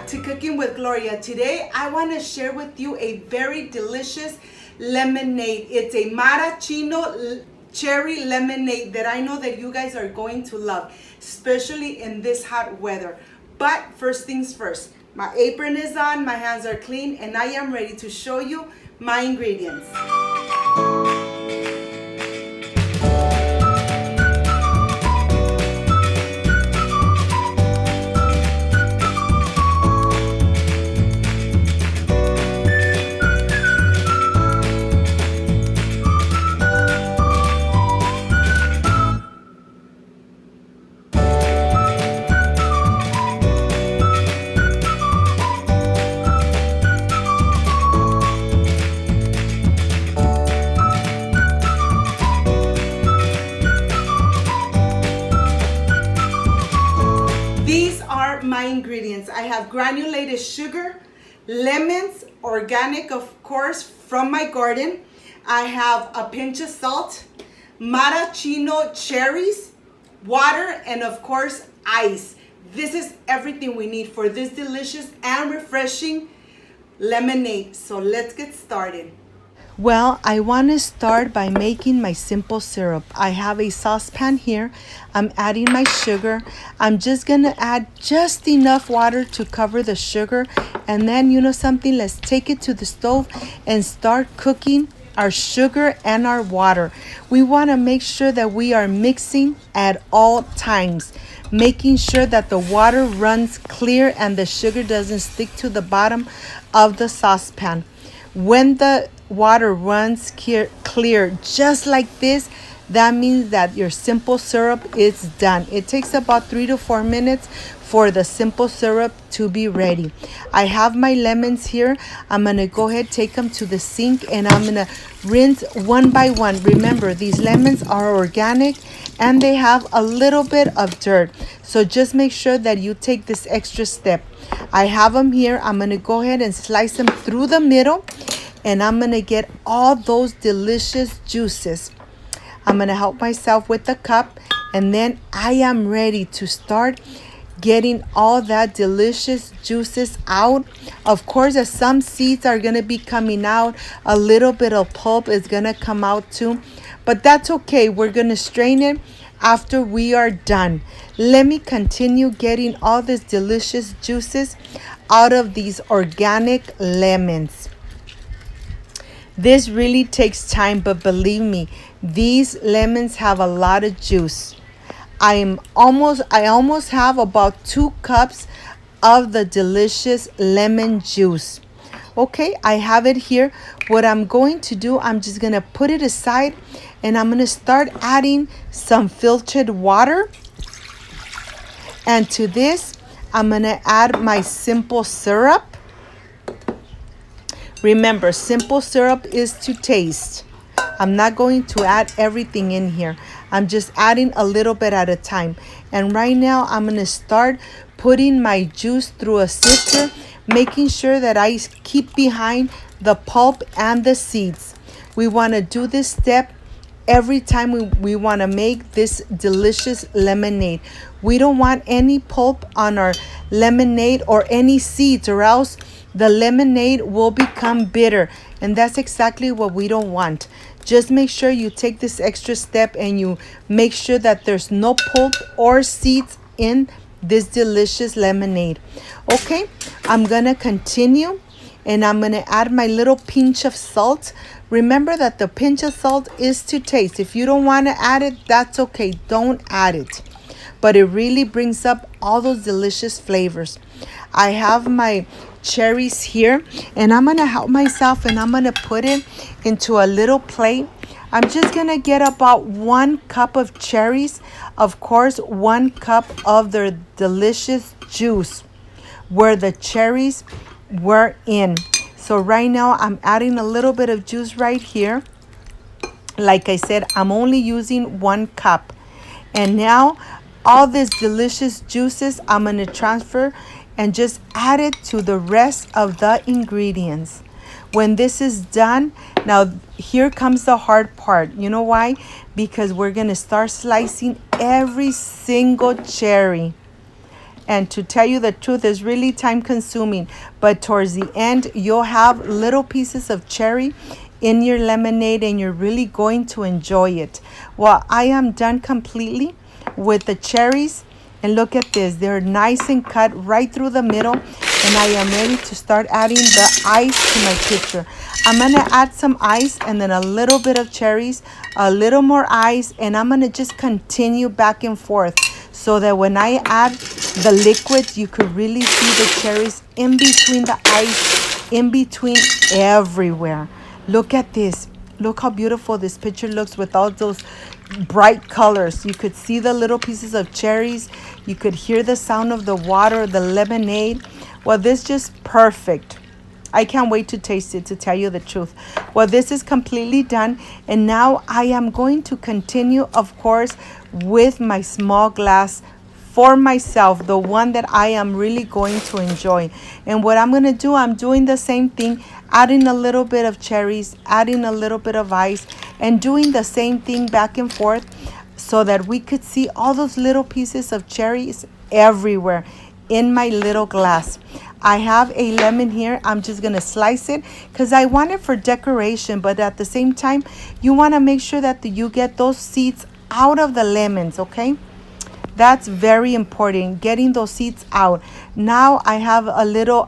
to Cooking with Gloria. Today I want to share with you a very delicious lemonade. It's a maraschino cherry lemonade that I know that you guys are going to love, especially in this hot weather. But first things first, my apron is on, my hands are clean, and I am ready to show you my ingredients. These are my ingredients. I have granulated sugar, lemons, organic of course from my garden. I have a pinch of salt, maraschino cherries, water, and of course ice. This is everything we need for this delicious and refreshing lemonade. So let's get started. Well, I want to start by making my simple syrup. I have a saucepan here. I'm adding my sugar. I'm just going to add just enough water to cover the sugar. And then, you know something, let's take it to the stove and start cooking our sugar and our water. We want to make sure that we are mixing at all times, making sure that the water runs clear and the sugar doesn't stick to the bottom of the saucepan. When the water runs clear just like this, that means that your simple syrup is done. It takes about 3 to 4 minutes for the simple syrup to be ready. I have my lemons here. I'm gonna go ahead, take them to the sink, and I'm gonna rinse one by one. Remember, these lemons are organic and they have a little bit of dirt, so just make sure that you take this extra step. I have them here. I'm gonna go ahead and slice them through the middle, and I'm gonna get all those delicious juices. I'm gonna help myself with the cup, and then I am ready to start getting all that delicious juices out. Of course, as some seeds are gonna be coming out, a little bit of pulp is gonna come out too, but that's okay. We're gonna strain it after we are done. Let me continue getting all these delicious juices out of these organic lemons. This really takes time, but believe me, these lemons have a lot of juice. I almost have about 2 cups of the delicious lemon juice. Okay, I have it here. What I'm going to do, I'm just gonna put it aside, and I'm gonna start adding some filtered water. And to this, I'm gonna add my simple syrup. Remember, simple syrup is to taste. I'm not going to add everything in here. I'm just adding a little bit at a time. And right now, I'm going to start putting my juice through a sifter, making sure that I keep behind the pulp and the seeds. We want to do this step every time we want to make this delicious lemonade. We don't want any pulp on our lemonade or any seeds, or else the lemonade will become bitter, and that's exactly what we don't want. Just make sure you take this extra step and you make sure that there's no pulp or seeds in this delicious lemonade. Okay, I'm gonna continue, and I'm gonna add my little pinch of salt. Remember that the pinch of salt is to taste. If you don't want to add it, that's okay, don't add it, but it really brings up all those delicious flavors. I have my cherries here, and I'm gonna help myself, and I'm gonna put it into a little plate. I'm just gonna get about 1 cup of cherries, of course 1 cup of their delicious juice where the cherries were in. So right now I'm adding a little bit of juice right here. Like I said, I'm only using 1 cup, and now all these delicious juices I'm gonna transfer and just add it to the rest of the ingredients. When this is done, now here comes the hard part. You know why? Because we're gonna start slicing every single cherry. And to tell you the truth, it's really time consuming. But towards the end, you'll have little pieces of cherry in your lemonade and you're really going to enjoy it. Well, I am done completely with the cherries. And look at this. They're nice and cut right through the middle. And I am ready to start adding the ice to my pitcher. I'm going to add some ice and then a little bit of cherries, a little more ice, and I'm going to just continue back and forth so that when I add the liquid, you could really see the cherries in between the ice, in between everywhere. Look at this. Look how beautiful this picture looks with all those bright colors. You could see the little pieces of cherries. You could hear the sound of the water, the lemonade. Well, this is just perfect. I can't wait to taste it, to tell you the truth. Well, this is completely done. And now I am going to continue, of course, with my small glass for myself, the one that I am really going to enjoy. And what I'm going to do, I'm doing the same thing, adding a little bit of cherries, adding a little bit of ice, and doing the same thing back and forth so that we could see all those little pieces of cherries everywhere in my little glass. I have a lemon here. I'm just going to slice it because I want it for decoration, but at the same time, you want to make sure that you get those seeds out of the lemons, okay? That's very important, getting those seeds out. Now I have a little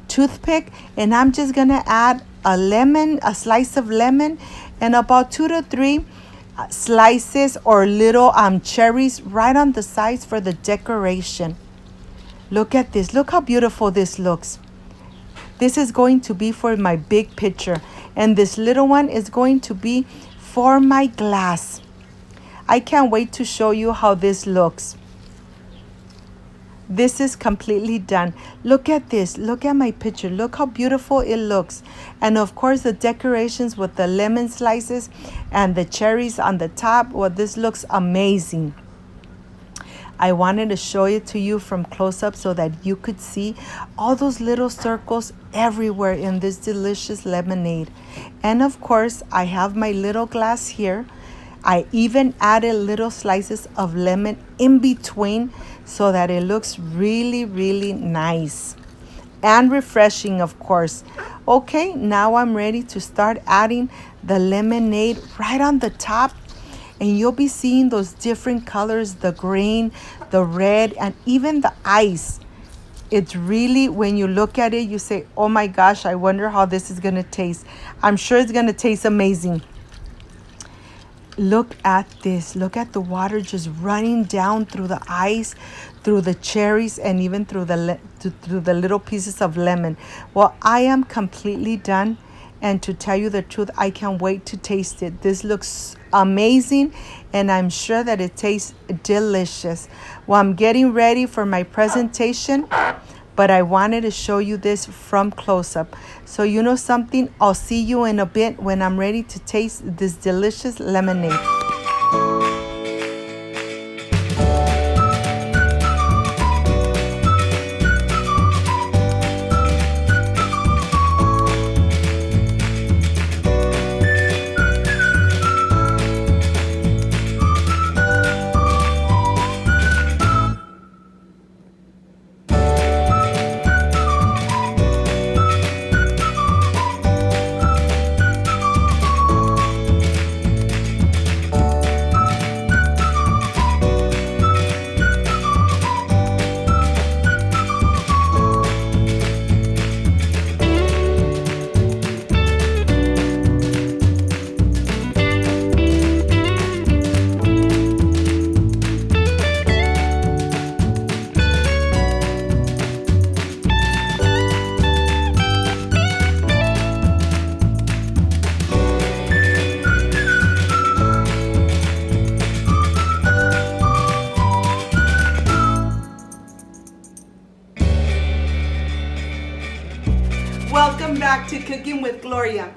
toothpick, and I'm just going to add a slice of lemon, and about 2 to 3 slices or little cherries right on the sides for the decoration. Look at this. Look how beautiful this looks. This is going to be for my big pitcher, and this little one is going to be for my glass. I can't wait to show you how this looks. This is completely done. Look at this. Look at my picture. Look how beautiful it looks. And of course, the decorations with the lemon slices and the cherries on the top. Well, this looks amazing. I wanted to show it to you from close up so that you could see all those little circles everywhere in this delicious lemonade. And of course, I have my little glass here. I even added little slices of lemon in between so that it looks really, really nice and refreshing, of course. Okay, now I'm ready to start adding the lemonade right on the top. And you'll be seeing those different colors, the green, the red, and even the ice. It's really, when you look at it, you say, oh my gosh, I wonder how this is going to taste. I'm sure it's going to taste amazing. Look at this. Look at the water just running down through the ice, through the cherries, and even through the little pieces of lemon. Well, I am completely done. And to tell you the truth, I can't wait to taste it. This looks amazing, and I'm sure that it tastes delicious. Well, I'm getting ready for my presentation, but I wanted to show you this from close up. So you know something? I'll see you in a bit when I'm ready to taste this delicious lemonade. Welcome back to Cooking with Gloria.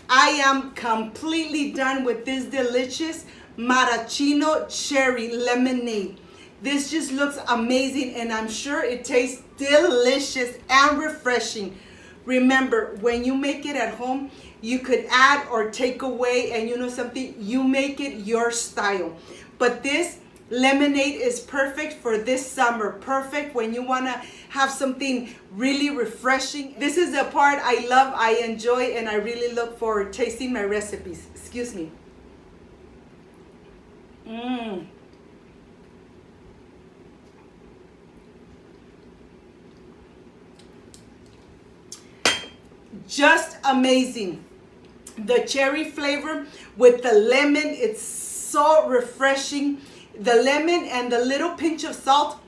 I am completely done with this delicious maraschino cherry lemonade. This just looks amazing, and I'm sure it tastes delicious and refreshing. Remember, when you make it at home, you could add or take away, and you know something, you make it your style. But this lemonade is perfect for this summer. Perfect when you want to have something really refreshing. This is the part I love, I enjoy, and I really look forward to tasting my recipes. Excuse me. Just amazing. The cherry flavor with the lemon, it's so refreshing. The lemon and the little pinch of salt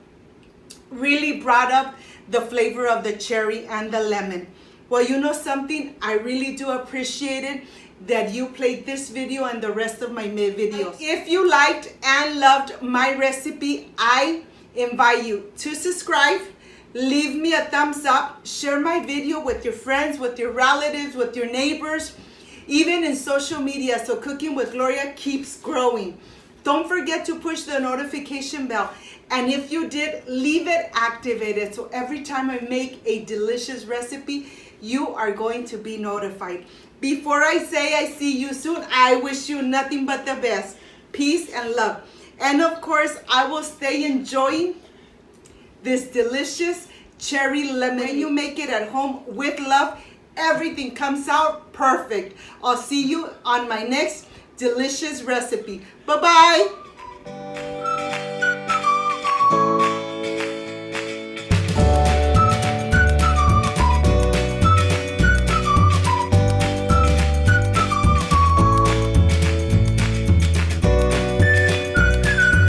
really brought up the flavor of the cherry and the lemon. Well, you know something? I really do appreciate it that you played this video and the rest of my videos. If you liked and loved my recipe, I invite you to subscribe, leave me a thumbs up, share my video with your friends, with your relatives, with your neighbors, even in social media, so Cooking with Gloria keeps growing. Don't forget to push the notification bell. And if you did, leave it activated, so every time I make a delicious recipe, you are going to be notified. Before I say I see you soon, I wish you nothing but the best. Peace and love. And of course, I will stay enjoying this delicious cherry lemonade. When you make it at home with love, everything comes out perfect. I'll see you on my next delicious recipe. Bye-bye.